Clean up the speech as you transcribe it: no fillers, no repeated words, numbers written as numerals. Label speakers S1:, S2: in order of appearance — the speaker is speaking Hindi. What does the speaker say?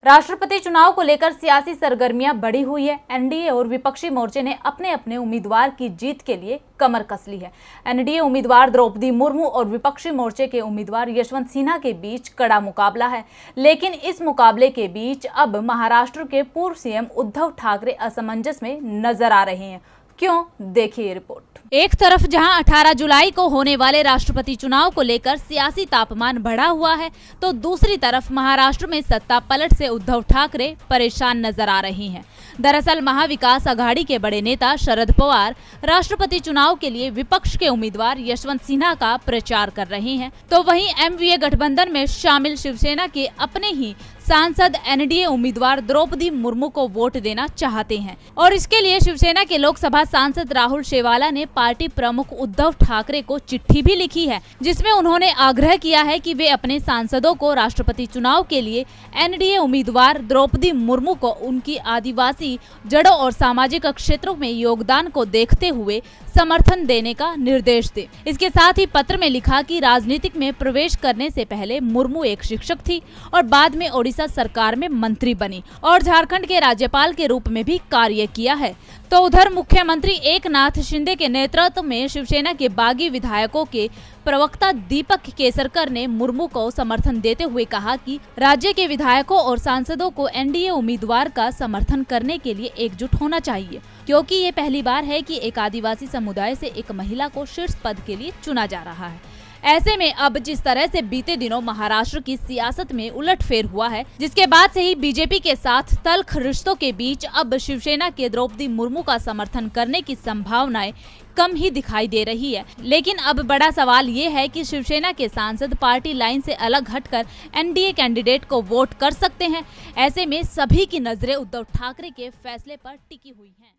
S1: राष्ट्रपति चुनाव को लेकर सियासी सरगर्मियां बढ़ी हुई है। एनडीए और विपक्षी मोर्चे ने अपने अपने उम्मीदवार की जीत के लिए कमर कस ली है। एनडीए उम्मीदवार द्रौपदी मुर्मू और विपक्षी मोर्चे के उम्मीदवार यशवंत सिन्हा के बीच कड़ा मुकाबला है। लेकिन इस मुकाबले के बीच अब महाराष्ट्र के पूर्व सीएम उद्धव ठाकरे असमंजस में नजर आ रहे हैं। क्यों? देखिए रिपोर्ट। एक तरफ जहां 18 जुलाई को होने वाले राष्ट्रपति चुनाव को लेकर सियासी तापमान बढ़ा हुआ है, तो दूसरी तरफ महाराष्ट्र में सत्ता पलट से उद्धव ठाकरे परेशान नजर आ रहे हैं। दरअसल महाविकास आघाड़ी के बड़े नेता शरद पवार राष्ट्रपति चुनाव के लिए विपक्ष के उम्मीदवार यशवंत सिन्हा का प्रचार कर रहे हैं, तो वहीं एमवीए गठबंधन में शामिल शिवसेना के अपने ही सांसद एनडीए उम्मीदवार द्रौपदी मुर्मू को वोट देना चाहते हैं और इसके लिए शिवसेना के लोकसभा सांसद राहुल शेवाला ने पार्टी प्रमुख उद्धव ठाकरे को चिट्ठी भी लिखी है, जिसमें उन्होंने आग्रह किया है कि वे अपने सांसदों को राष्ट्रपति चुनाव के लिए एनडीए उम्मीदवार द्रौपदी मुर्मू को उनकी आदिवासी जड़ों और सामाजिक क्षेत्रों में योगदान को देखते हुए समर्थन देने का निर्देश दे। इसके साथ ही पत्र में लिखा कि राजनीतिक में प्रवेश करने से पहले मुर्मू एक शिक्षक थी और बाद में ओडिशा सरकार में मंत्री बनी और झारखंड के राज्यपाल के रूप में भी कार्य किया है। तो उधर मुख्यमंत्री एकनाथ शिंदे के नेतृत्व में शिवसेना के बागी विधायकों के प्रवक्ता दीपक केसरकर ने मुर्मू को समर्थन देते हुए कहा कि राज्य के विधायकों और सांसदों को एनडीए उम्मीदवार का समर्थन करने के लिए एकजुट होना चाहिए, क्योंकि ये पहली बार है कि एक आदिवासी समुदाय से एक महिला को शीर्ष पद के लिए चुना जा रहा है। ऐसे में अब जिस तरह से बीते दिनों महाराष्ट्र की सियासत में उलटफेर हुआ है, जिसके बाद से ही बीजेपी के साथ तल्ख रिश्तों के बीच अब शिवसेना के द्रौपदी मुर्मू का समर्थन करने की संभावनाएं कम ही दिखाई दे रही है। लेकिन अब बड़ा सवाल ये है कि शिवसेना के सांसद पार्टी लाइन से अलग हटकर एनडीए कैंडिडेट को वोट कर सकते हैं। ऐसे में सभी की नजरें उद्धव ठाकरे के फैसले पर टिकी हुई हैं।